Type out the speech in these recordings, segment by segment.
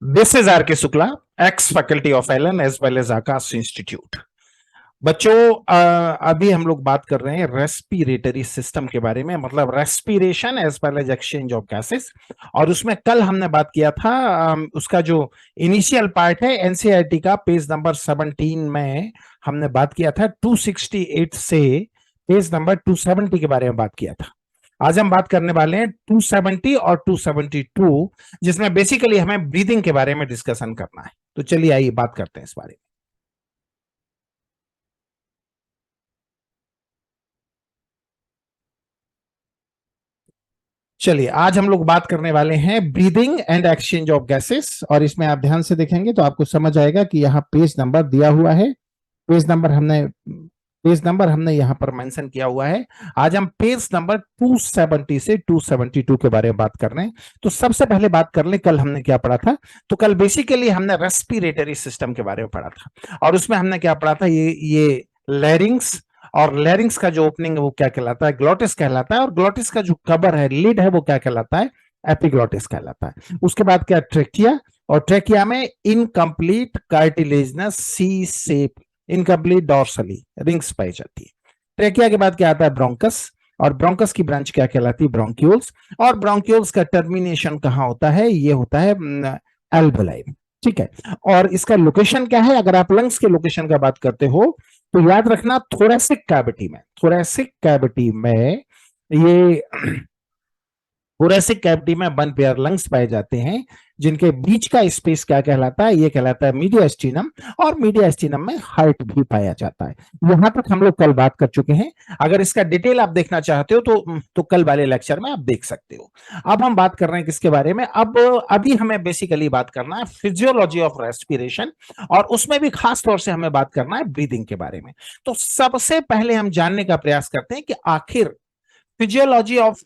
This is R. K. Shukla, ex-faculty of LN as well as Akash Institute. बच्चों, अभी हम लोग बात कर रहे हैं रेस्पिरेटरी सिस्टम के बारे में, मतलब respiration as well as exchange of gases. और उसमें कल हमने बात किया था, उसका जो इनिशियल पार्ट है एनसीईआरटी का पेज नंबर 17 में हमने बात किया था 268 से पेज नंबर 270 के बारे में बात किया था। आज हम बात करने वाले हैं 270 और 272, जिसमें बेसिकली हमें ब्रीदिंग के बारे में डिस्कशन करना है। तो चलिए आइए बात करते हैं इस बारे में। चलिए आज हम लोग बात करने वाले हैं breathing and exchange of gases, और इसमें आप ध्यान से देखेंगे तो आपको समझ आएगा कि यहाँ पेज नंबर दिया हुआ है। पेज नंबर हमने यहाँ पर मेंशन किया हुआ है। आज हम पेज नंबर 270 से 272 के बारे में बात कर रहे हैं। तो सबसे पहले बात कर लें, कल हमने क्या पढ़ा था। तो कल बेसिकली हमने रेस्पिरेटरी सिस्टम के बारे में पढ़ा था, और उसमें हमने क्या पढ़ा था, ये लैरिंग्स, और लैरिंग्स का जो ओपनिंग है वो क्या कहलाता है, ग्लोटिस कहलाता है। और ग्लोटिस का जो कवर है, लिड है, वो क्या कहलाता है, एपिग्लोटिस कहलाता है। उसके बाद क्या, ट्रेकिया, और ट्रेकिया में इनकम्प्लीट कार्टिलेजनस सी शेप, इनकम्प्लीट डॉर्सली रिंग्स पाई जाती है। ट्रेकिया के बाद क्या आता है, ब्रोंकस, और ब्रोंकस की ब्रांच क्या कहलाती है, ब्रोंक्यूल्स। और ब्रोंक्यूल्स का टर्मिनेशन कहाँ होता है, ये होता है एल्वेलाई। ठीक है। और इसका लोकेशन क्या है, अगर आप लंग्स के लोकेशन का बात करते हो तो याद रखना, थोरेसिक कैविटी में ये थोरेसिक कैविटी में वन पेयर लंग्स पाए जाते हैं, जिनके बीच का स्पेस क्या कहलाता है, ये कहलाता है मीडियास्टिनम। और मीडियास्टिनम में हार्ट भी पाया जाता है। यहां तक हम लोग कल बात कर चुके हैं। अगर इसका डिटेल आप देखना चाहते हो तो कल वाले लेक्चर में आप देख सकते हो। अब हम बात कर रहे हैं किसके बारे में, अभी हमें बेसिकली बात करना है फिजियोलॉजी ऑफ रेस्पिरेशन, और उसमें भी खास तौर से हमें बात करना है ब्रीदिंग के बारे में। तो सबसे पहले हम जानने का प्रयास करते हैं कि आखिर physiology of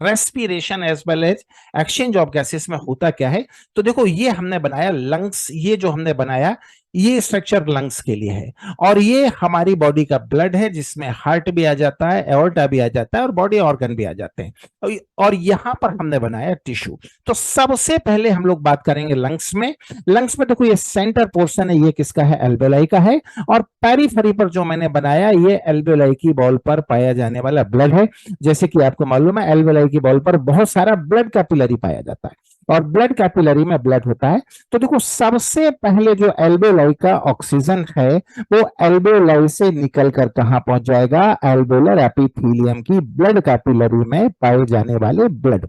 respiration as well as exchange of gases में होता क्या है। तो देखो, ये हमने बनाया लंग्स, ये जो हमने बनाया ये स्ट्रक्चर लंग्स के लिए है, और ये हमारी बॉडी का ब्लड है, जिसमें हार्ट भी आ जाता है, एओर्टा भी आ जाता है, और बॉडी ऑर्गन भी आ जाते हैं। और यहां पर हमने बनाया टिश्यू। तो सबसे पहले हम लोग बात करेंगे लंग्स में देखो, ये सेंटर पोर्शन है, ये किसका है, एल्वेलाई का है। और पेरिफेरी पर जो मैंने बनाया, ये एल्वेलाई की बॉल पर पाया जाने वाला ब्लड है। जैसे कि आपको मालूम है, एल्वेलाई की बॉल पर बहुत सारा ब्लड कैपिलरी पाया जाता है, और ब्लड कैपिलरी में ब्लड होता है। तो देखो, सबसे पहले जो एल्वेलाई का ऑक्सीजन है, वो एल्वेलाई से निकलकर कहां पहुंच जाएगा, एल्वेलर एपिथेलियम की ब्लड कैपिलरी में पाए जाने वाले ब्लड।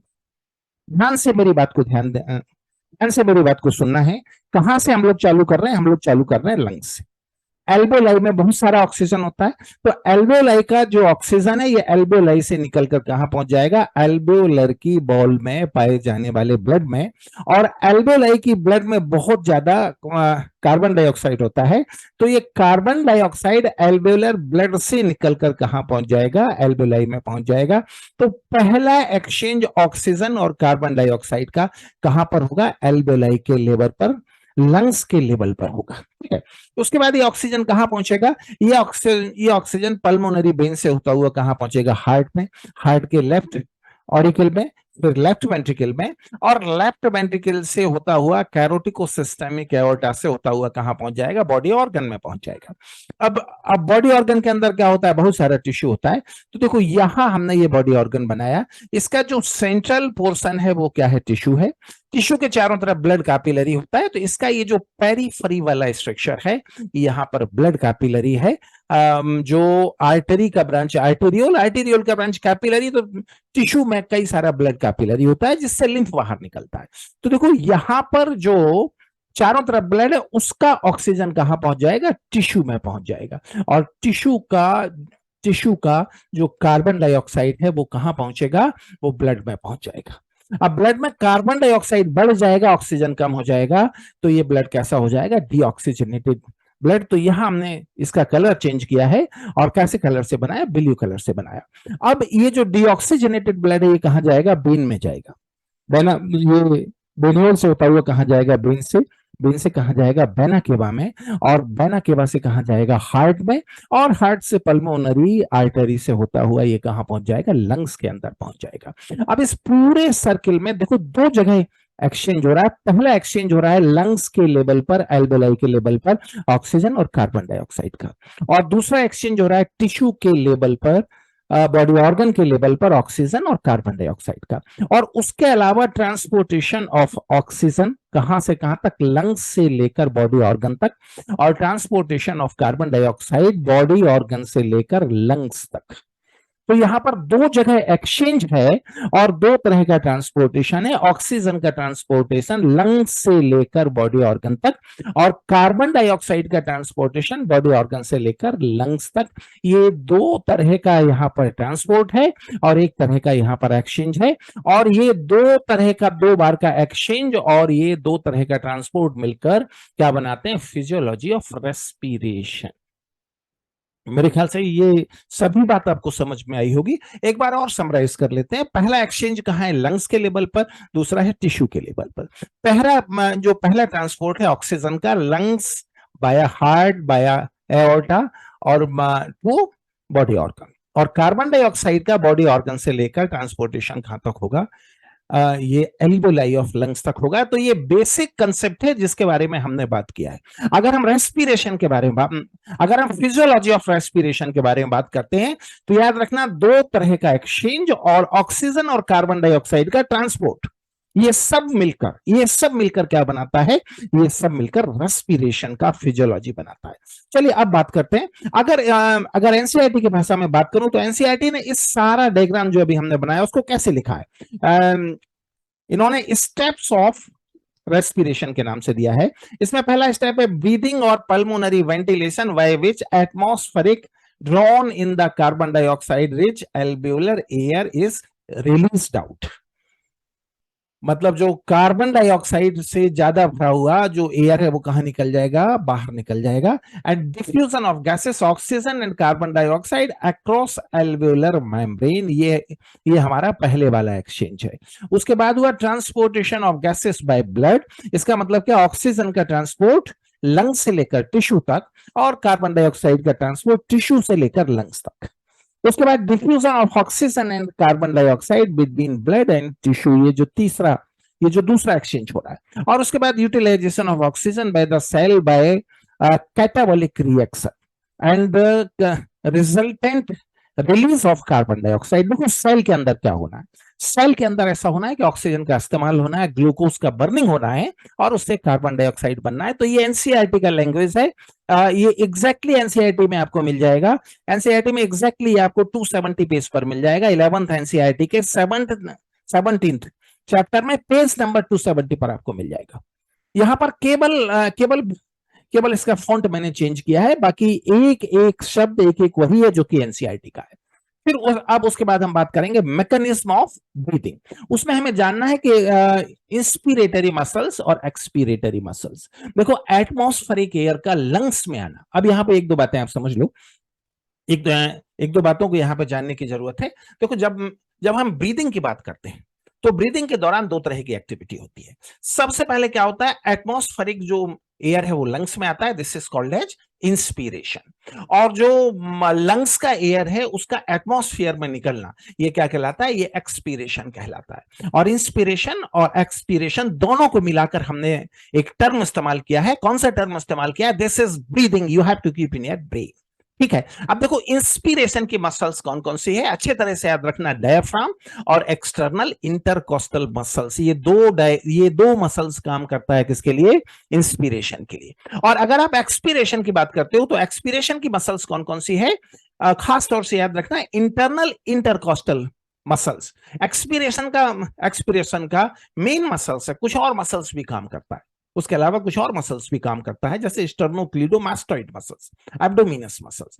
ध्यान से मेरी बात को सुनना है। कहां से हम लोग चालू कर रहे हैं, हम लोग चालू कर रहे हैं लंग्स से। एल्वेलाई में बहुत सारा ऑक्सीजन होता है, तो एल्वेलाई का जो ऑक्सीजन है, ये एल्वेलाई से निकलकर कहां पहुंच जाएगा, एल्वेलर की बॉल में पाए जाने वाले ब्लड में। और एल्वेलाई की ब्लड में बहुत ज्यादा कार्बन डाइऑक्साइड होता है, तो ये कार्बन डाइऑक्साइड एल्वेलर ब्लड से निकलकर कहां पहुंच जाएगा, एल्वेलाई में पहुंच जाएगा। तो पहला एक्सचेंज ऑक्सीजन और कार्बन डाइऑक्साइड का कहां पर होगा, एल्वेलाई के लेवल पर, लंग्स के लेवल पर होगा। ठीक है। उसके बाद ये ऑक्सीजन कहां पहुंचेगा, ये ऑक्सीजन पल्मोनरी वेन से होता हुआ कहां पहुंचेगा, हार्ट में, हार्ट के लेफ्ट ऑरिकल में, फिर लेफ्ट वेंट्रिकल में, और लेफ्ट वेंट्रिकल से होता हुआ कैरोटिकोसिस्टेमिक एओर्टा से होता हुआ कहां पहुंच जाएगा, बॉडी ऑर्गन में पहुंच जाएगा। अब बॉडी ऑर्गन के अंदर क्या होता है, बहुत सारा टिश्यू होता है। तो देखो, यहां हमने ये बॉडी ऑर्गन बनाया, इसका जो सेंट्रल पोर्शन है वो क्या है, टिश्यू है। टिश्यू के चारों तरफ ब्लड कैपिलरी होता है, तो इसका ये जो पेरिफेरी वाला स्ट्रक्चर है, यहाँ पर ब्लड कैपिलरी है। जो आर्टरी का ब्रांच, आर्टेरियोल का ब्रांच कैपिलरी, तो टिश्यू में कई सारा ब्लड कैपिलरी होता है, जिससे लिम्फ बाहर निकलता है। तो देखो, यहां पर जो चारों तरफ ब्लड है, उसका ऑक्सीजन कहां पहुंच जाएगा, टिश्यू में पहुंच जाएगा। और टिश्यू का जो कार्बन डाइऑक्साइड है, वो कहां पहुंचेगा, वो ब्लड में पहुंच जाएगा। अब ब्लड में कार्बन डाइऑक्साइड बढ़ जाएगा, ऑक्सीजन कम हो जाएगा, तो ये ब्लड कैसा हो जाएगा, डीऑक्सीजनेटेड ब्लड। तो यहां हमने इसका कलर चेंज किया है, और कैसे कलर से बनाया, ब्लू कलर से बनाया। अब ये जो डीऑक्सीजनेटेड ब्लड है, ये कहां जाएगा, ब्रेन में जाएगा। ये बेनियोल से होता हुआ कहां जाएगा, ब्रेन से कहां जाएगा, वेना केवा में, और वेना केवा से कहां जाएगा, हार्ट में, और हार्ट से पल्मोनरी आर्टरी से होता हुआ ये कहां पहुंच जाएगा, लंग्स के अंदर पहुंच जाएगा। अब इस पूरे सर्किल में देखो, दो जगह एक्सचेंज हो रहा है। पहला एक्सचेंज हो रहा है लंग्स के लेवल पर, एल्वेओलाई के लेवल पर ऑक्सीजन और कार्बन डाइऑक्साइड का, और दूसरा एक्सचेंज हो रहा है टिश्यू के लेवल पर, बॉडी ऑर्गन के लेवल पर ऑक्सीजन और कार्बन डाइऑक्साइड का। और उसके अलावा ट्रांसपोर्टेशन ऑफ ऑक्सीजन कहां से कहां तक, लंग्स से लेकर बॉडी ऑर्गन तक, और transportation of carbon dioxide body organ से लेकर लंग्स तक। तो यहां पर दो जगह एक्सचेंज है और दो तरह का ट्रांसपोर्टेशन है। ऑक्सीजन का ट्रांसपोर्टेशन लंग्स से लेकर बॉडी ऑर्गन तक, और कार्बन डाइऑक्साइड का ट्रांसपोर्टेशन बॉडी ऑर्गन से लेकर लंग्स तक। ये दो तरह का यहां पर ट्रांसपोर्ट है और एक तरह का यहां पर एक्सचेंज है। और ये दो तरह का, दो बार का एक्सचेंज और ये दो तरह का ट्रांसपोर्ट मिलकर क्या बनाते हैं, फिजियोलॉजी ऑफ रेस्पिरेशन। मेरे ख्याल से ये सभी बात आपको समझ में आई होगी। एक बार और समराइज कर लेते हैं। पहला एक्सचेंज कहाँ है, लंग्स के लेवल पर, दूसरा है टिश्यू के लेवल पर। पहला ट्रांसपोर्ट है ऑक्सीजन का, लंग्स बाया हार्ट, बाया एओर्टा और टू बॉडी ऑर्गन, और कार्बन डाइऑक्साइड का बॉडी ऑर्गन से लेकर ट्रांसपोर्टेशन कहां तक होगा, ये एल्वेओलाई ऑफ लंग्स तक होगा। तो ये बेसिक कंसेप्ट है जिसके बारे में हमने बात किया है। अगर हम रेस्पिरेशन के बारे में अगर हम फिजियोलॉजी ऑफ रेस्पिरेशन के बारे में बात करते हैं तो याद रखना दो तरह का एक्सचेंज और ऑक्सीजन और कार्बन डाइऑक्साइड का ट्रांसपोर्ट, ये सब मिलकर क्या बनाता है, ये सब मिलकर रेस्पिरेशन का फिजियोलॉजी बनाता है। चलिए अब बात करते हैं। अगर एनसीईआरटी की भाषा में बात करूं तो एनसीईआरटी ने इस सारा डायग्राम जो अभी हमने बनाया उसको कैसे लिखा है, इन्होंने स्टेप्स ऑफ रेस्पिरेशन के नाम से दिया है। इसमें पहला स्टेप है ब्रीदिंग और pulmonary ventilation by which atmospheric drawn in the carbon dioxide rich एल्वेओलर air is released out. मतलब जो कार्बन डाइऑक्साइड से ज्यादा भरा हुआ जो एयर है वो कहां निकल जाएगा, बाहर निकल जाएगा। And diffusion of gases oxygen and carbon dioxide across एल्वेओलर membrane, ये हमारा पहले वाला एक्सचेंज है। उसके बाद हुआ transportation of gases by blood. इसका मतलब क्या, ऑक्सीजन का ट्रांसपोर्ट लंग्स से लेकर टिश्यू तक और कार्बन डाइऑक्साइड का ट्रांसपोर्ट टिश्यू से लेकर लंग्स तक। उसके बाद diffusion of oxygen and carbon dioxide between blood and tissue, ये जो दूसरा एक्सचेंज हो रहा है। और उसके बाद utilisation of oxygen by the cell by catabolic reaction and resultant release of carbon dioxide. देखो सेल के अंदर क्या होना है, सेल के अंदर ऐसा होना है कि ऑक्सीजन का इस्तेमाल होना है, ग्लूकोज का बर्निंग होना है और उससे कार्बन डाइऑक्साइड बनना है। तो ये एनसीईआरटी का लैंग्वेज है। ये एग्जैक्टली एनसीईआरटी में आपको मिल जाएगा। एनसीईआरटी में एग्जैक्टली आपको 270 पेज पर मिल जाएगा। 11th एनसीईआरटी के 17th चैप्टर में पेज नंबर 270 पर आपको मिल जाएगा। यहां पर केवल इसका फॉन्ट मैंने चेंज किया है, बाकी एक एक शब्द एक एक वही है जो कि एनसीईआरटी का है। फिर अब उसके बाद हम बात करेंगे मैकेनिज्म ऑफ ब्रीथिंग। उसमें हमें जानना है कि इंस्पिरेटरी मसल्स और एक्सपिरेटरी मसल्स। देखो एटमॉस्फेरिक एयर का लंग्स में आना, अब यहां पे एक दो बातें आप समझ लो, एक दो बातों को यहां पे जानने की जरूरत है। देखो जब हम ब्रीदिंग की बात करते हैं तो ब्रीदिंग के दौरान दो तरह की एक्टिविटी होती है। सबसे पहले क्या होता है, एटमॉस्फेरिक जो एयर है वो लंग्स में आता है, this is called as inspiration. और जो लंग्स का एयर है उसका एटमॉस्फेयर में निकलना, ये क्या कहलाता है, ये एक्सपीरेशन कहलाता है। और इंस्पिरेशन और एक्सपीरेशन दोनों को मिलाकर हमने एक टर्म इस्तेमाल किया है। कौन सा टर्म इस्तेमाल किया है, this is breathing, you have to keep in your brain. ठीक है। अब देखो इंस्पिरेशन की मसल्स कौन कौन सी है, अच्छे तरह से याद रखना, डायफ्राम और एक्सटर्नल इंटरकोस्टल मसल्स, ये दो मसल्स काम करता है किसके लिए, इंस्पिरेशन के लिए। और अगर आप एक्सपीरेशन की बात करते हो तो एक्सपीरेशन की मसल्स कौन कौन सी है, खास तौर से याद रखना, इंटरनल इंटरकोस्टल मसल्स। एक्सपीरेशन का मेन मसल्स है, कुछ और मसल्स भी काम करता है, उसके अलावा कुछ और मसल्स भी काम करता है, जैसे स्टर्नोक्लीडोमास्टोइड मसल्स, एब्डोमिनस मसल्स।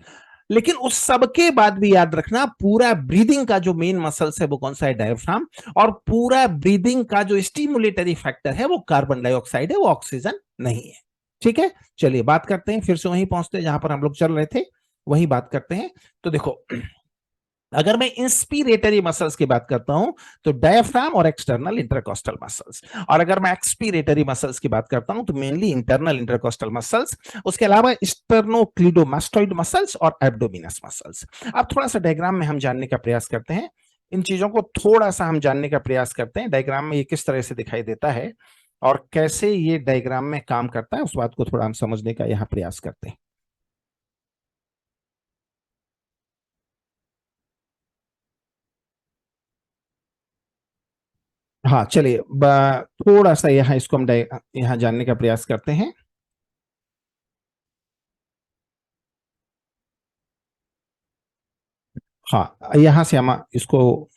लेकिन उस सब के बाद भी याद रखना, पूरा ब्रीदिंग का जो मेन मसल्स है वो कौन सा है, डायफ्राम। और पूरा ब्रीदिंग का जो स्टिमुलेटरी फैक्टर है वो कार्बन डाइऑक्साइड है, वो ऑक्सीजन नहीं है। ठीक है, चलिए बात करते हैं, फिर से वहीं पहुंचते हैं जहां पर हम लोग चल रहे थे, वही बात करते हैं। तो देखो अगर मैं इंस्पिरेटरी मसल्स की बात करता हूं तो डायफ्राम और एक्सटर्नल इंटरकोस्टल मसल्स, और अगर मैं एक्सपिरेटरी मसल्स की बात करता हूं तो मेनली इंटरनल इंटरकोस्टल मसल्स, उसके अलावा स्टर्नोक्लीडोमास्टोइड मसल्स और एब्डोमिनस मसल्स। अब थोड़ा सा डायग्राम में हम जानने का प्रयास करते हैं। इन चीजों को थोड़ा सा हम जानने का प्रयास करते हैं, डायग्राम में ये किस तरह से दिखाई देता है और कैसे ये डायग्राम में काम करता है, उस बात को थोड़ा हम समझने का यहाँ प्रयास करते हैं। हाँ चलिए, थोड़ा सा यहाँ इसको हम यहाँ जानने का प्रयास करते हैं। हाँ, यहाँ से हम इसको,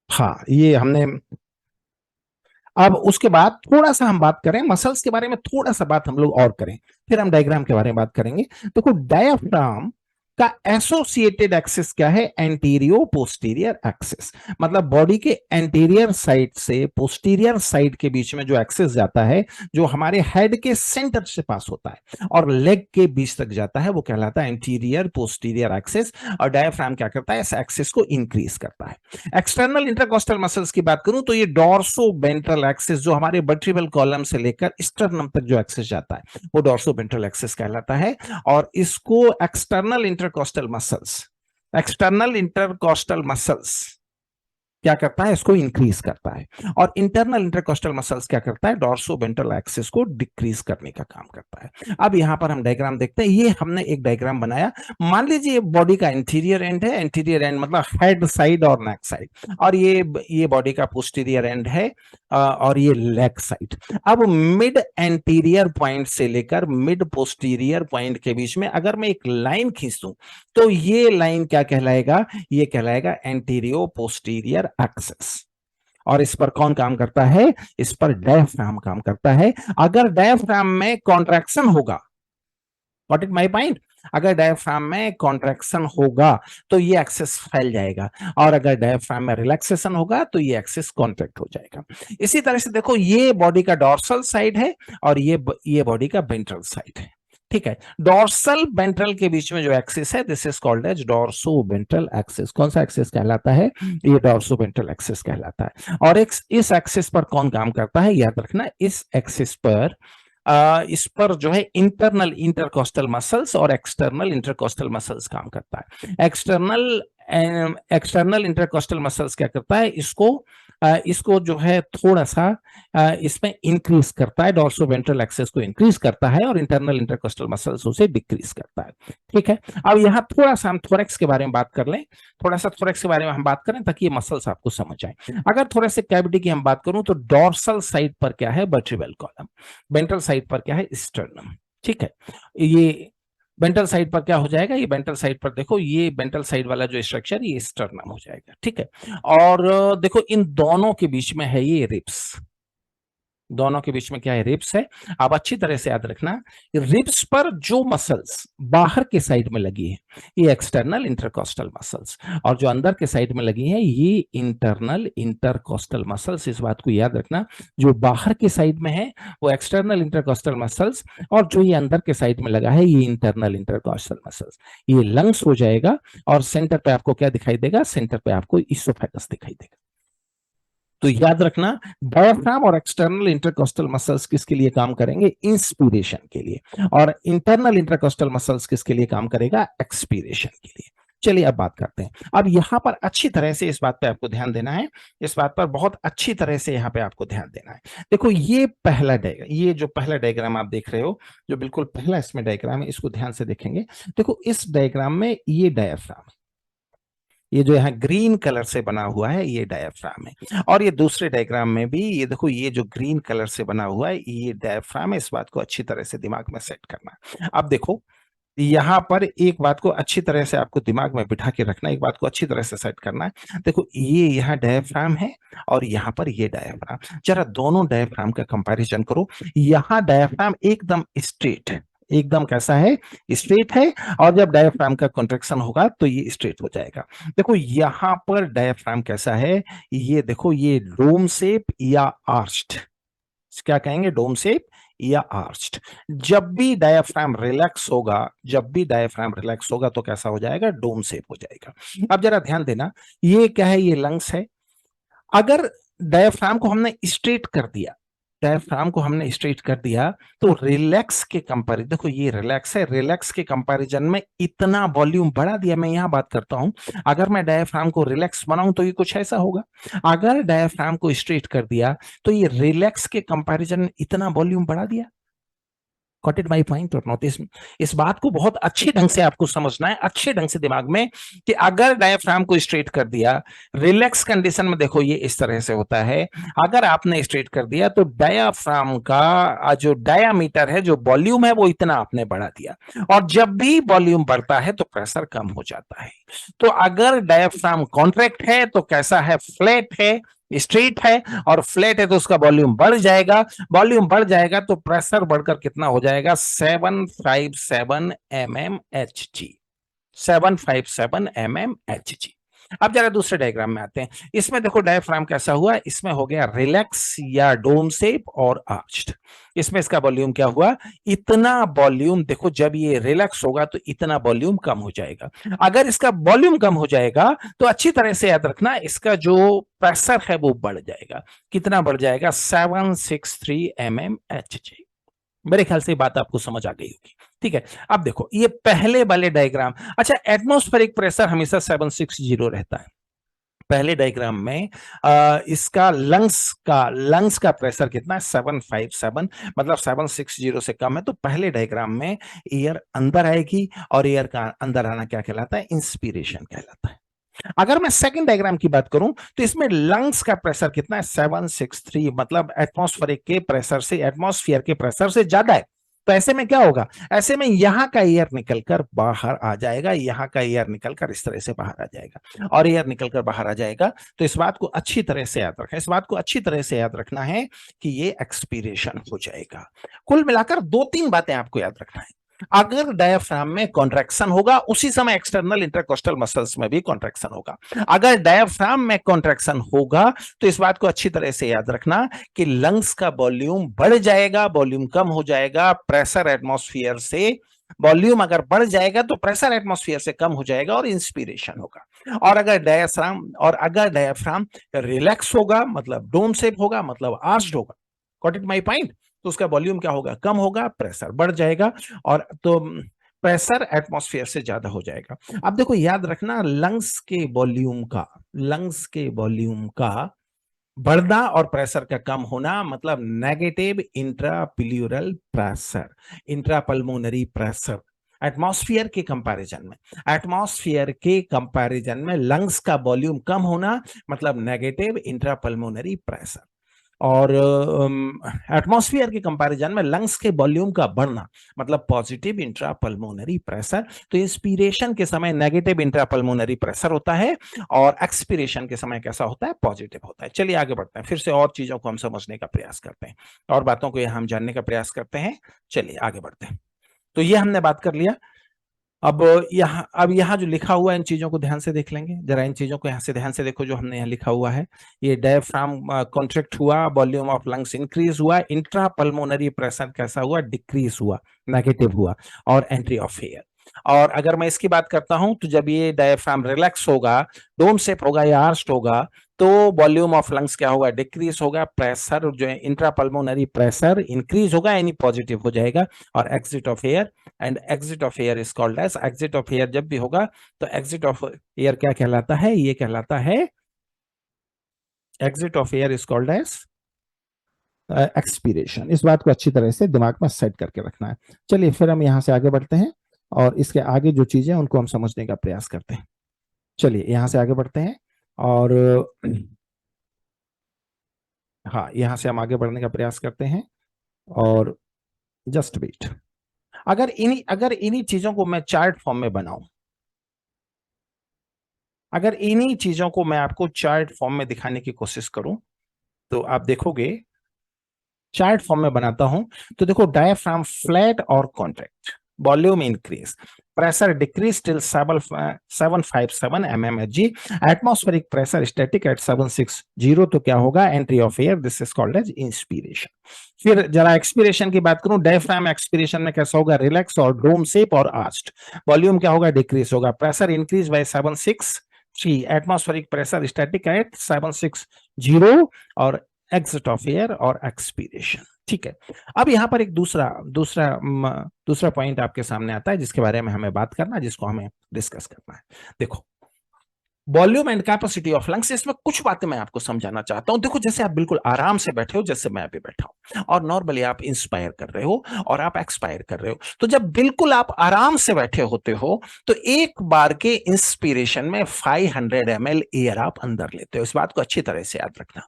हाँ ये हमने, अब उसके बाद थोड़ा सा हम बात करें मसल्स के बारे में, थोड़ा सा बात हम लोग और करें, फिर हम डायग्राम के बारे में बात करेंगे। देखो डायाफ्राम का एसोसिएटेड एक्सिस क्या है, एंटीरियो पोस्टीरियर एक्सिस, मतलब बॉडी के एंटीरियर साइड से पोस्टीरियर साइड के बीच में जो एक्सिस जाता है, जो हमारे हेड के सेंटर से पास होता है और लेग के बीच तक जाता है, वो कहलाता है एंटीरियर पोस्टीरियर एक्सिस। और डायाफ्राम क्या करता है, इस एक्सिस को इंक्रीज करता है। एक्सटर्नल इंटरकोस्टल मसल्स की बात करूं तो ये डॉर्सो वेंट्रल एक्सिस, जो हमारे वर्टिब्रल कॉलम से लेकर स्टर्नम तक जो एक्सिस जाता है, वो डॉर्सो वेंट्रल एक्सिस कहलाता है। और इसको एक्सटर्नल इंटरकोस्टल मसल्स क्या करता है, इसको इंक्रीज करता है। और इंटरनल इंटरकोस्टल मसल्स क्या करता है, डॉर्सो वेंट्रल एक्सिस को डिक्रीज करने का काम करता है। अब यहां पर हम डायग्राम देखते हैं, ये हमने एक डायग्राम बनाया। मान लीजिए बॉडी का इंटीरियर एंड है, इंटीरियर एंड मतलब हेड साइड और नेक साइड, और ये बॉडी का पोस्टीरियर एंड है और ये लेग साइड। अब मिड एंटीरियर पॉइंट से लेकर मिड पोस्टीरियर पॉइंट के बीच में अगर मैं एक लाइन खींच दूं, तो ये लाइन क्या कहलाएगा, ये कहलाएगा एंटीरियो पोस्टीरियर एक्सिस। और इस पर कौन काम करता है, इस पर डायफ्राम काम करता है। अगर डायफ्राम में कॉन्ट्रैक्शन होगा, व्हाट इज माय पॉइंट, अगर डायफ्राम में कॉन्ट्रैक्शन होगा तो ये एक्सिस फैल जाएगा, और अगर डायफ्राम में रिलैक्सेशन होगा तो ये एक्सिस कॉन्ट्रैक्ट हो जाएगा। इसी तरह से देखो, ये बॉडी का डॉर्सल साइड है और ये बॉडी का वेंट्रल साइड है। ठीक है, डॉर्सल वेंट्रल के बीच में जो एक्सिस है, this is called as dorso ventral axis. कौन सा एक्सिस कहलाता है, ये डॉर्सो वेंट्रल एक्सिस कहलाता है। और इस एक्सिस पर कौन काम करता है, याद रखना, इस पर जो है इंटरनल इंटरकोस्टल मसल्स और एक्सटर्नल इंटरकोस्टल मसल्स काम करता है। एक्सटर्नल इंटरकोस्टल मसल्स क्या करता है, इसको जो है थोड़ा सा इसमें इंक्रीज करता है, डॉर्सो वेंट्रल एक्सिस को इंक्रीज करता है, और इंटरनल इंटरकोस्टल मसल्स उसे डिक्रीज करता है। ठीक है, अब यहाँ थोड़ा सा हम थोरेक्स के बारे में बात कर लें, थोड़ा सा थोरेक्स के बारे में हम बात करें ताकि ये मसल्स आपको समझ आए। अगर थोरेसिक कैविटी की हम बात करूं तो डॉर्सल साइड पर क्या है, वर्टिब्रल कॉलम, वेंट्रल साइड पर क्या है, स्टर्नम। ठीक है, ये वेंट्रल साइड पर क्या हो जाएगा, ये वेंट्रल साइड पर देखो, ये वेंट्रल साइड वाला जो स्ट्रक्चर, ये स्टर्नम हो जाएगा। ठीक है, और देखो इन दोनों के बीच में है ये रिब्स, दोनों के बीच में क्या है, रिब्स है। आप अच्छी तरह से याद रखना, रिब्स पर जो मसल्स बाहर के साइड में लगी है, ये एक्सटर्नल इंटरकोस्टल मसल्स, और जो अंदर के साइड में लगी है, ये इंटरनल इंटरकोस्टल मसल्स। इस बात को याद रखना, जो बाहर के साइड में है वो एक्सटर्नल इंटरकोस्टल मसल्स, और जो ये अंदर के साइड में लगा है, ये इंटरनल इंटरकोस्टल मसल्स। ये लंग्स हो जाएगा, और सेंटर पे आपको क्या दिखाई देगा, सेंटर पे आपको इसोफेगस दिखाई देगा। तो याद रखना, डायफ्राम और एक्सटर्नल इंटरकोस्टल मसल्स किसके लिए काम करेंगे, इंस्पिरेशन के लिए, और इंटरनल इंटरकोस्टल मसल्स किसके लिए काम करेगा, एक्सपीरेशन के लिए। चलिए अब बात करते हैं। अब यहां पर अच्छी तरह से इस बात पे आपको ध्यान देना है, इस बात पर बहुत अच्छी तरह से यहां पे आपको ध्यान देना है। देखो ये पहला डायग्राम, ये जो पहला डायग्राम आप देख रहे हो, जो बिल्कुल पहला इसमें डायग्राम है, इसको ध्यान से देखेंगे। देखो इस डायग्राम में ये डायफ्राम, ये जो यहाँ ग्रीन कलर से बना हुआ है, ये डायफ्राम है। और ये दूसरे डायग्राम में भी ये देखो, ये जो ग्रीन कलर से बना हुआ है, ये डायफ्राम है। इस बात को अच्छी तरह से दिमाग में सेट करना है। अब देखो, यहाँ पर एक बात को अच्छी तरह से आपको दिमाग में बिठा के रखना, एक बात को अच्छी तरह से सेट करना है। देखो ये यहाँ डायफ्राम है और यहाँ पर ये डायफ्राम, जरा दोनों डायफ्राम का कंपैरिजन करो। यहाँ डायफ्राम एकदम स्ट्रेट है, एकदम कैसा है, स्ट्रेट है, और जब डायफ्राम का कॉन्ट्रैक्शन होगा तो ये स्ट्रेट हो जाएगा। देखो यहाँ पर डायफ्राम कैसा है, ये देखो, ये डोम शेप या आर्च्ड, क्या कहेंगे, डोम शेप या आर्च्ड। जब भी डायफ्राम रिलैक्स होगा, जब भी डायफ्राम रिलैक्स होगा तो कैसा हो जाएगा, डोम शेप हो जाएगा। अब जरा ध्यान देना, ये क्या है, ये लंग्स है। अगर डायफ्राम को हमने स्ट्रेट कर दिया, डायफ्राम को हमने स्ट्रेट कर दिया तो रिलैक्स के कंपैरिजन, देखो ये रिलैक्स है, रिलैक्स के कंपैरिजन में इतना वॉल्यूम बढ़ा दिया। मैं यहां बात करता हूं, अगर मैं डायफ्राम को रिलैक्स बनाऊं तो ये कुछ ऐसा होगा। अगर डायफ्राम को स्ट्रेट कर दिया तो ये रिलैक्स के कंपैरिजन में इतना वॉल्यूम बढ़ा दिया। गॉट इट माय पॉइंट और नॉट? इस बात को बहुत अच्छे ढंग से आपको समझना है, अच्छे ढंग से दिमाग में, कि अगर डायफ्राम को स्ट्रेट कर दिया रिलैक्स कंडीशन में, देखो ये इस तरह से होता है, अगर आपने स्ट्रेट कर दिया तो डायफ्राम का जो डायामीटर है, जो वॉल्यूम है, वो इतना आपने बढ़ा दिया, और जब भी वॉल्यूम बढ़ता है तो प्रेशर कम हो जाता है। तो अगर डायफ्राम कॉन्ट्रैक्ट है तो कैसा है? फ्लैट है, स्ट्रेट है, और फ्लैट है तो उसका वॉल्यूम बढ़ जाएगा। वॉल्यूम बढ़ जाएगा तो प्रेशर बढ़कर कितना हो जाएगा? 757 mmHg, 757 mmHg। अब जरा दूसरे डायग्राम में आते हैं। इसमें देखो डायफ्राम कैसा हुआ, इसमें हो गया रिलैक्स या डोम शेप और आर्च्ड। इसमें इसका वॉल्यूम क्या हुआ? इतना वॉल्यूम, देखो जब ये रिलैक्स होगा तो इतना वॉल्यूम कम हो जाएगा। अगर इसका वॉल्यूम कम हो जाएगा तो अच्छी तरह से याद रखना, इसका जो प्रेशर है वो बढ़ जाएगा। कितना बढ़ जाएगा? 763 mmHg। मेरे ख्याल से बात आपको समझ आ गई होगी। ठीक है, अब देखो ये पहले वाले डायग्राम, अच्छा एटमॉस्फेरिक प्रेशर हमेशा 760 रहता है। पहले डायग्राम में इसका लंग्स का प्रेशर कितना है? 757, मतलब 760 से कम है। तो पहले डायग्राम में एयर अंदर आएगी, और एयर का अंदर आना क्या कहलाता है? इंस्पिरेशन कहलाता है। अगर मैं सेकंड डायग्राम की बात करूं तो इसमें लंग्स का प्रेशर कितना है? 763, मतलब एटमॉस्फेरिक के प्रेशर से, एटमॉस्फेयर के प्रेशर से ज्यादा है। तो ऐसे में क्या होगा? ऐसे में यहां का एयर निकलकर बाहर आ जाएगा, यहां का एयर निकलकर इस तरह से बाहर आ जाएगा, और एयर निकलकर बाहर आ जाएगा। तो इस बात को अच्छी तरह से याद रखना, इस बात को अच्छी तरह से याद रखना है कि ये एक्सपीरेशन हो जाएगा। कुल मिलाकर 2-3 बातें आपको याद रखना है। अगर डायफ्राम में कॉन्ट्रैक्शन होगा, उसी समय एक्सटर्नल इंटरकोस्टल मसल्स में भी कॉन्ट्रैक्शन होगा। अगर डायफ्राम में कॉन्ट्रैक्शन होगा तो इस बात को अच्छी तरह से याद रखना कि लंग्स का वॉल्यूम बढ़ जाएगा, वॉल्यूम कम हो जाएगा, प्रेशर एटमॉस्फेयर से, वॉल्यूम अगर बढ़ जाएगा तो प्रेशर एटमॉस्फेयर से कम हो जाएगा और इंस्पिरेशन होगा। और अगर डायफ्राम रिलैक्स होगा, मतलब डोम शेप होगा, मतलब आर्च्ड होगा, गॉट इट माय पॉइंट? तो उसका वॉल्यूम क्या होगा? कम होगा, प्रेशर बढ़ जाएगा, और तो प्रेशर एटमॉस्फेयर से ज्यादा हो जाएगा। अब देखो याद रखना, लंग्स के वॉल्यूम का बढ़ना और प्रेशर का कम होना मतलब negative intrapleural pressure, intrapulmonary pressure. Atmosphere के कंपैरिजन में लंग्स का वॉल्यूम कम होना मतलब नेगेटिव इंट्रापल्मोनरी प्रेशर, और एटमॉस्फेयर के कंपैरिजन में लंग्स के वॉल्यूम का बढ़ना मतलब पॉजिटिव इंट्रापल्मोनरी प्रेशर। तो इंस्पिरेशन के समय नेगेटिव इंट्रापल्मोनरी प्रेशर होता है, और एक्सपिरेशन के समय कैसा होता है? पॉजिटिव होता है। चलिए आगे बढ़ते हैं, फिर से और चीजों को हम समझने का प्रयास करते हैं, और बातों को हम जानने का प्रयास करते हैं। चलिए आगे बढ़ते हैं। तो ये हमने बात कर लिया। अब यहाँ जो लिखा हुआ है, इन चीजों को ध्यान से देख लेंगे। जरा इन चीजों को यहाँ से ध्यान से देखो, जो हमने यहाँ लिखा हुआ है। ये डायफ्राम कॉन्ट्रैक्ट हुआ, वॉल्यूम ऑफ लंग्स इंक्रीज हुआ, इंट्रा पल्मोनरी प्रेशर कैसा हुआ? डिक्रीज हुआ, नेगेटिव हुआ, और एंट्री ऑफ एयर। और अगर मैं इसकी बात करता हूं तो जब ये डायफ्राम रिलैक्स होगा, डोम शेप होगा या आर्च्ड होगा, तो वॉल्यूम ऑफ लंग्स क्या होगा? डिक्रीज होगा, प्रेशर जो है इंट्रापल्मोनरी प्रेशर इंक्रीज होगा, यानी पॉजिटिव हो जाएगा, और exit of air, and exit of air is called as, exit of air जब भी होगा तो एग्जिट ऑफ एयर क्या कहलाता है? ये कहलाता है, exit of air is called as expiration. इस बात को अच्छी तरह से दिमाग में सेट करके रखना है। चलिए फिर हम यहां से आगे बढ़ते हैं, और इसके आगे जो चीजें उनको हम समझने का प्रयास करते हैं। चलिए यहां से आगे बढ़ते हैं, और हाँ यहां से हम आगे बढ़ने का प्रयास करते हैं, और जस्ट वेट। अगर इन्हीं चीजों को मैं चार्ट फॉर्म में बनाऊं, अगर इन्हीं चीजों को मैं आपको चार्ट फॉर्म में दिखाने की कोशिश करूं, तो आप देखोगे, चार्ट फॉर्म में बनाता हूं तो देखो, डायफ्राम फ्लैट और contract, volume increase, pressure decrease till 757 mmHg, atmospheric pressure static at 760। तो क्या होगा? Entry of air, this is called as inspiration. फिर जरा एक्सपिरेशन की बात करूं, डायफ्राम एक्सपिरेशन में कैसा होगा? रिलैक्स और डोम शेप और आर्च्ड। वॉल्यूम क्या होगा? डिक्रीज होगा, pressure increase by 763, atmospheric pressure static at 760, और एग्जिट ऑफ एयर और एक्सपीरेशन। ठीक है, अब यहां पर एक दूसरा पॉइंट आपके सामने आता है जिसके बारे में हमें बात करना, जिसको हमें डिस्कस करना है। देखो, volume and capacity of lungs, इसमें कुछ बातें मैं आपको समझाना चाहता हूं। देखो, जैसे आप बिल्कुल आराम से बैठे हो, जैसे मैं अभी बैठा हूं, और नॉर्मली आप इंस्पायर कर रहे हो और आप एक्सपायर कर रहे हो, तो जब बिल्कुल आप आराम से बैठे होते हो तो एक बार के इंस्पिरेशन में 500 ml एयर आप अंदर लेते हो। इस बात को अच्छी तरह से याद रखना।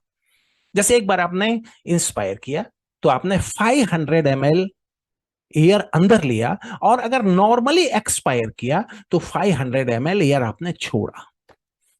जैसे एक बार आपने इंस्पायर किया तो आपने 500 ml एयर अंदर लिया, और अगर नॉर्मली एक्सपायर किया तो 500 ml एयर आपने छोड़ा।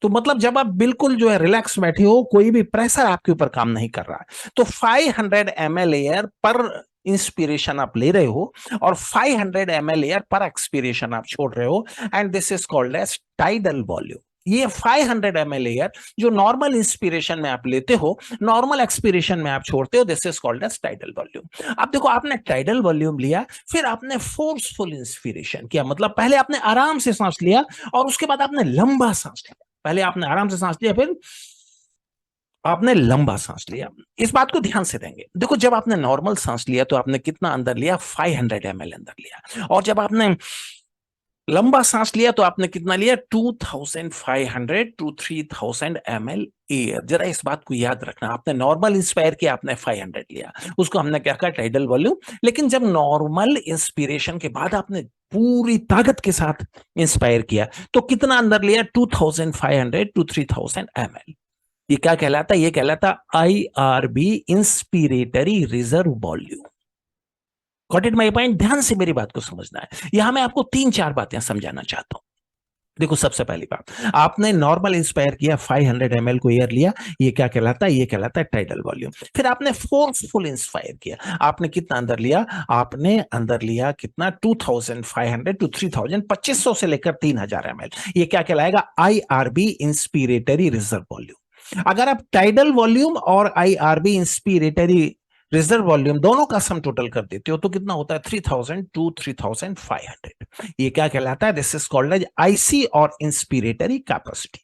तो मतलब जब आप बिल्कुल जो है रिलैक्स बैठे हो, कोई भी प्रेशर आपके ऊपर काम नहीं कर रहा है, तो 500 ml एयर पर इंस्पिरेशन आप ले रहे हो और 500 ml एयर पर एक्सपिरेशन आप छोड़ रहे हो, and this is called as tidal volume. ये 500 ml एयर जो नॉर्मल इंस्पिरेशन में आप लेते हो, नॉर्मल एक्सपिरेशन में आप छोड़ते हो, this is called as tidal volume. अब देखो, आपने टाइडल वॉल्यूम लिया, फिर आपने फोर्सफुल इंस्पिरेशन किया, मतलब पहले आपने आराम से सांस लिया और उसके बाद आपने लंबा सांस लिया। पहले आपने आराम से सांस लिया, फिर आपने लंबा सांस लिया। इस बात को ध्यान से देंगे। देखो, जब आपने नॉर्मल सांस लिया तो आपने कितना अंदर लिया? 500 ml अंदर लिया। और जब आपने लंबा सांस लिया तो आपने कितना लिया? 2500 टू 3000 ml एयर। जरा इस बात को याद रखना। आपने नॉर्मल इंस्पायर किया, आपने 500 लिया, उसको हमने क्या कहा? Tidal volume. लेकिन जब नॉर्मल इंस्पिरेशन के बाद आपने पूरी ताकत के साथ इंस्पायर किया तो कितना अंदर लिया? 2500 टू 3000 ml। ये क्या कहलाता है? ये कहलाता IRB, inspiratory reserve volume. Got it my point? ध्यान से मेरी बात को समझना है। यहां मैं आपको 3-4 बातें समझाना चाहता हूं। देखो, सबसे पहली बात, आपने नॉर्मल इंस्पायर किया, 500 ml को एयर लिया, ये क्या कहलाता है? ये कहलाता है टाइडल वॉल्यूम। फिर आपने फोर्सफुल इंस्पायर किया, आपने कितना अंदर लिया? आपने अंदर लिया कितना? 2500 टू 3000, 2500 से लेकर 3000 ml। ये क्या कहलाएगा? IRB, inspiratory reserve volume. अगर आप टाइडल वॉल्यूम और IRB, इंस्पिरेटरी रिजर्व वॉल्यूम, दोनों का सम टोटल कर देते हो तो कितना होता है? 3000 टू 3500। ये क्या कहलाता है? This is called as IC और इंस्पिरेटरी कैपेसिटी।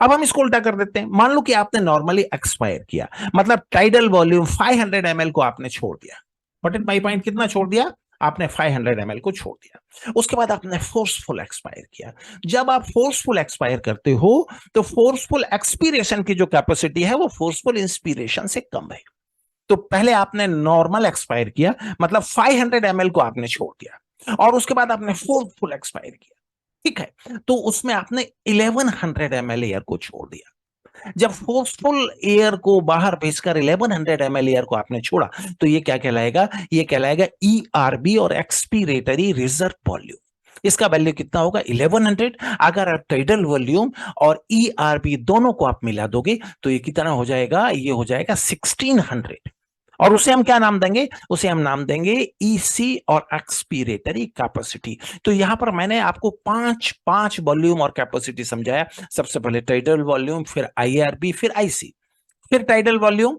अब हम इसको उल्टा कर देते हैं। मान लो कि आपने नॉर्मली एक्सपायर किया, मतलब टाइडल वॉल्यूम 500 ml को आपने छोड़ दिया। What is my point? कितना छोड़ दिया? आपने 500 ml को छोड़ दिया। उसके बाद आपने फोर्सफुल एक्सपायर किया। जब आप फोर्सफुल एक्सपायर करते हो तो फोर्सफुल एक्सपीरेशन की जो कैपेसिटी है वो फोर्सफुल इंस्पिरेशन से कम है। तो पहले आपने नॉर्मल एक्सपायर किया, मतलब 500 ml को आपने छोड़ दिया, और उसके बाद आपने फोर्सफुल एक्सपायर किया। ठीक है, तो उसमें आपने 1100 ml एयर को छोड़ दिया। जब फोर्सफुल एयर को बाहर भेजकर 1100 ml एयर को आपने छोड़ा तो ये क्या कहलाएगा? ये कहलाएगा ERB और एक्सपीरेटरी रिजर्व वॉल्यूम। इसका वैल्यू कितना होगा? 1100। अगर आप टाइडल वॉल्यूम और ERB दोनों को आप मिला दोगे तो ये कितना हो जाएगा? ये हो जाएगा 1600। और उसे हम क्या नाम देंगे? उसे हम नाम देंगे EC और एक्सपीरेटरी कैपेसिटी। तो यहां पर मैंने आपको पांच वॉल्यूम और कैपेसिटी समझाया। सबसे पहले टाइडल वॉल्यूम, फिर IRB, फिर IC, फिर टाइडल वॉल्यूम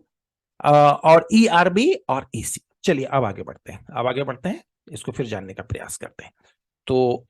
और ERB और EC। चलिए अब आगे बढ़ते हैं, इसको फिर जानने का प्रयास करते हैं। तो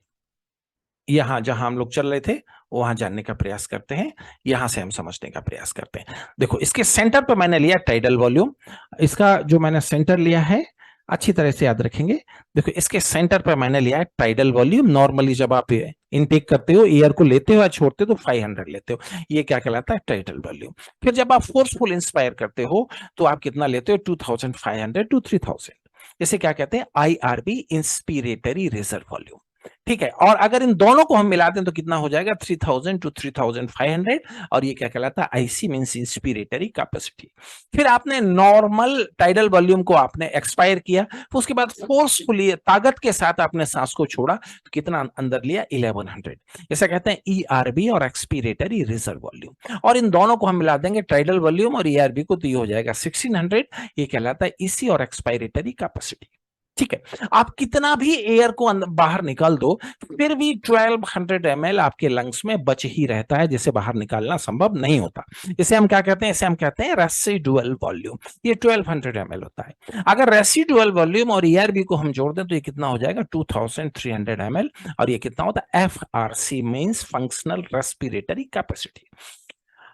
यहां जहां हम लोग चल रहे थे वहां जानने का प्रयास करते हैं, यहां से हम समझने का प्रयास करते हैं। देखो, इसके सेंटर पर मैंने लिया टाइडल वॉल्यूम। इसका जो मैंने सेंटर लिया है, अच्छी तरह से याद रखेंगे। देखो, इसके सेंटर पर मैंने लिया है टाइडल वॉल्यूम। नॉर्मली जब आप इनटेक करते हो, एयर को लेते हो या छोड़ते हो तो 500 लेते हो, ये क्या कहलाता है? Tidal volume. फिर जब आप फोर्सफुल इंस्पायर करते हो तो आप कितना लेते हो? 2500 टू 3000। इसे क्या कहते हैं? IRB, inspiratory reserve volume. ठीक है, और अगर इन दोनों को हम मिलाते हैं तो कितना हो जाएगा? 3000 टू 3500। और ये क्या कहलाता है? IC means inspiratory capacity. फिर आपने नॉर्मल टाइडल वॉल्यूम को आपने एक्सपायर किया, फिर उसके बाद फोर्सफुली ताकत के साथ आपने सांस को छोड़ा तो कितना अंदर लिया? 1100। इसे कहते हैं ERB और एक्सपिरेटरी रिजर्व वॉल्यूम। और इन दोनों को हम मिला देंगे, टाइडल वॉल्यूम और ERB को, तो ये हो जाएगा 1600। ये कहलाता है EC और एक्सपायरेटरी कैपेसिटी। ठीक है, आप कितना भी एयर को बाहर निकाल दो फिर भी 1200 ml आपके लंग्स में बच ही रहता है, जिसे बाहर निकालना संभव नहीं होता। इसे हम क्या कहते हैं? इसे हम कहते हैं रेसिडुअल वॉल्यूम। ये 1200 ml होता है। अगर रेसिडुअल वॉल्यूम और ERB को हम जोड़ दें तो ये कितना हो जाएगा? 2300 ml। और ये कितना होता है? FRC means functional respiratory capacity.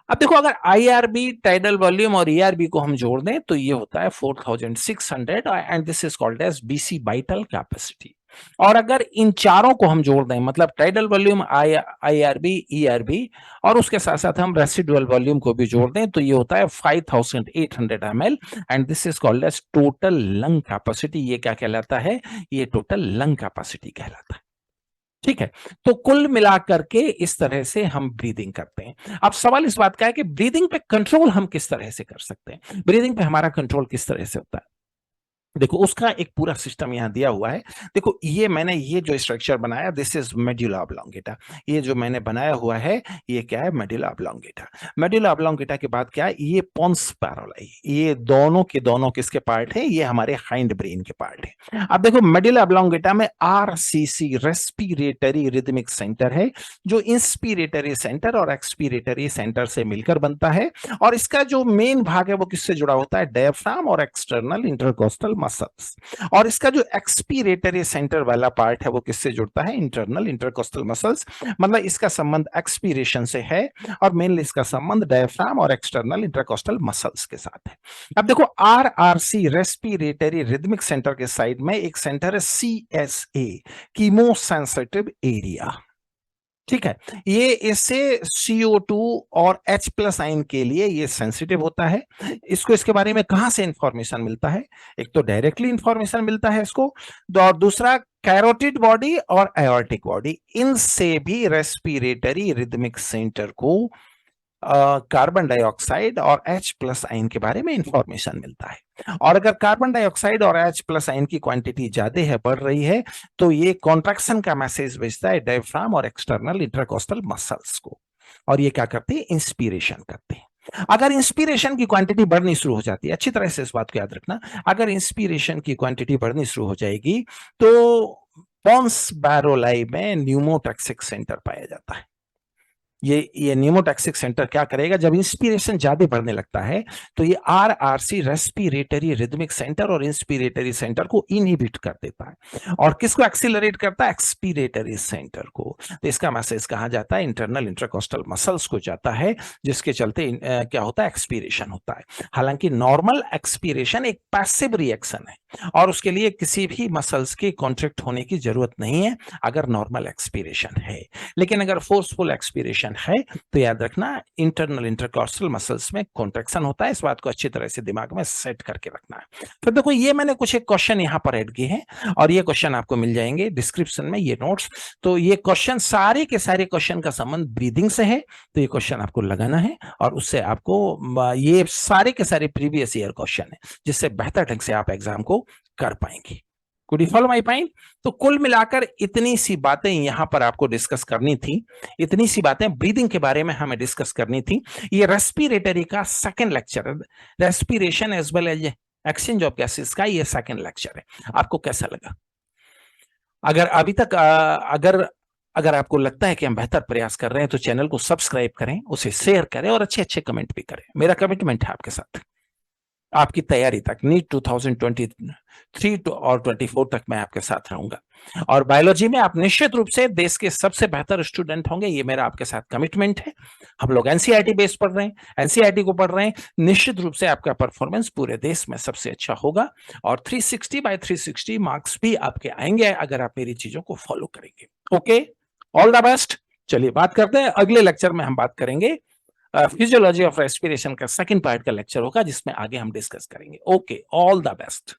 अब देखो अगर आईआरबी टाइडल वॉल्यूम और ईआरबी को हम जोड़ दें तो ये होता है 4600 and this is called as BC vital capacity. और अगर इन चारों को हम जोड़ दें मतलब टाइडल वॉल्यूम आईआरबी ईआरबी और उसके साथ साथ हम रेसिडुअल वॉल्यूम को भी जोड़ दें तो ये होता है 5800 ml and this is called as total lung capacity. ये क्या कहलाता है? ये टोटल लंग कैपेसिटी कहलाता है। ठीक है, तो कुल मिलाकर के इस तरह से हम ब्रीदिंग करते हैं। अब सवाल इस बात का है कि ब्रीदिंग पे कंट्रोल हम किस तरह से कर सकते हैं, ब्रीदिंग पे हमारा कंट्रोल किस तरह से होता है। देखो उसका एक पूरा सिस्टम यहां दिया हुआ है। देखो मैंने ये जो स्ट्रक्चर बनाया दिस इज मेडुला ऑब्लोंगेटा। ये जो मैंने बनाया हुआ है ये क्या है? Medulla oblongata. मेडुला ऑब्लोंगेटा के बाद क्या है? ये पोन्स पैरालाई। ये दोनों के दोनों किसके पार्ट है? ये हमारे हाइंड ब्रेन के पार्ट है। अब देखो मेडुला ऑब्लोंगेटा में आरसीसी रेस्पिरेटरी रिदमिक सेंटर है जो इंस्पिरेटरी सेंटर और एक्सपिरेटरी सेंटर से मिलकर बनता है। और इसका जो मेन भाग है वो किससे जुड़ा होता है? डायफ्राम और एक्सटर्नल इंटरकोस्टल मसल्स। और इसका जो एक्सपीरेटरी सेंटर वाला पार्ट है वो किससे जुड़ता है? Internal intercostal muscles. मतलब इसका संबंध एक्सपीरेशन से है और मेनली इसका संबंध डायफ्राम और एक्सटर्नल इंटरकोस्टल मसल्स के साथ है। अब देखो आरआरसी रेस्पिरेटरी रिदमिक सेंटर के साइड में एक सेंटर है सीएसए कीमोसेंसिटिव एरिया। ठीक है, ये इससे CO2 और H+ आयन के लिए ये सेंसिटिव होता है। इसको इसके बारे में कहां से इंफॉर्मेशन मिलता है? एक तो डायरेक्टली इंफॉर्मेशन मिलता है इसको, और दूसरा कैरोटिड बॉडी और एओर्टिक बॉडी, इनसे भी रेस्पिरेटरी रिदमिक सेंटर को कार्बन डाइऑक्साइड और H+ आयन के बारे में इंफॉर्मेशन मिलता है। और अगर कार्बन डाइऑक्साइड और H+ आयन की क्वांटिटी ज्यादा है, बढ़ रही है, तो ये कॉन्ट्रैक्शन का मैसेज भेजता है डायफ्राम और एक्सटर्नल इंटरकोस्टल मसल्स को, और ये क्या करते हैं? इंस्पिरेशन करते हैं। अगर इंस्पिरेशन की क्वांटिटी बढ़नी शुरू हो जाती है, अच्छी तरह से इस बात को याद रखना, अगर इंस्पिरेशन की क्वांटिटी बढ़नी शुरू हो जाएगी तो पोन्स पैरालाई में न्यूमोटॉक्सिक सेंटर पाया जाता है। ये न्यूमोटॉक्सिक सेंटर क्या करेगा? जब इंस्पिरेशन ज्यादा बढ़ने लगता है तो ये आरआरसी रेस्पिरेटरी रिदमिक सेंटर और इंस्पिरेटरी सेंटर को इनहिबिट कर देता है। और किसको एक्सीलरेट करता है? एक्सपीरेटरी सेंटर को। तो इसका मैसेज कहां जाता है? इंटरनल इंटरकोस्टल मसल्स को जाता है, जिसके चलते क्या होता है? एक्सपीरेशन होता है। हालांकि नॉर्मल एक्सपीरेशन एक पैसिव रिएक्शन है और उसके लिए किसी भी मसल्स के कॉन्ट्रैक्ट होने की जरूरत नहीं है अगर नॉर्मल एक्सपीरेशन है। लेकिन अगर फोर्सफुल एक्सपीरेशन है तो याद रखना इंटरनल इंटरकोस्टल मसल्स में कॉन्ट्रैक्शन होता है। इस बात को अच्छी तरह से दिमाग में सेट करके रखना है। तो देखो ये मैंने कुछ एक क्वेश्चन यहां पर ऐड किए हैं और ये क्वेश्चन आपको मिल जाएंगे डिस्क्रिप्शन में, ये नोट्स। तो ये क्वेश्चन सारे के सारे क्वेश्चन का संबंध ब्रीदिंग से है, तो ये क्वेश्चन आपको लगाना है और उससे आपको ये सारे के सारे प्रीवियस ईयर क्वेश्चन है, जिससे बेहतर ढंग से आप एग्जाम को कर पाएंगे। Could you follow my point? तो कुल मिलाकर इतनी सी बातें यहां पर आपको डिस्कस करनी थी, इतनी सी बातें ब्रीदिंग के बारे में हमें डिस्कस करनी थी। ये रेस्पिरेटरी का सेकंड लेक्चर है, respiration as well as exchange of gases का ये सेकंड लेक्चर है। आपको कैसा लगा? अगर अभी तक अगर आपको लगता है कि हम बेहतर प्रयास कर रहे हैं तो चैनल को सब्सक्राइब करें, उसे शेयर करें और अच्छे अच्छे कमेंट भी करें। मेरा कमिटमेंट है आपके साथ, आपकी तैयारी तक, नीट 2023 और 24 तक मैं आपके साथ रहूंगा। और बायोलॉजी में आप निश्चित रूप से देश के सबसे बेहतर स्टूडेंट होंगे, ये मेरा आपके साथ कमिटमेंट है। हम लोग एनसीईआरटी बेस पढ़ रहे हैं, एनसीईआरटी को पढ़ रहे हैं, निश्चित रूप से आपका परफॉर्मेंस पूरे देश में सबसे अच्छा होगा और 360 बाय 360 मार्क्स भी आपके आएंगे अगर आप मेरी चीजों को फॉलो करेंगे। Okay, all the best. चलिए बात करते हैं, अगले लेक्चर में हम बात करेंगे फिजियोलॉजी ऑफ रेस्पिरेशन का सेकंड पार्ट का लेक्चर होगा, जिसमें आगे हम डिस्कस करेंगे। Okay, all the best.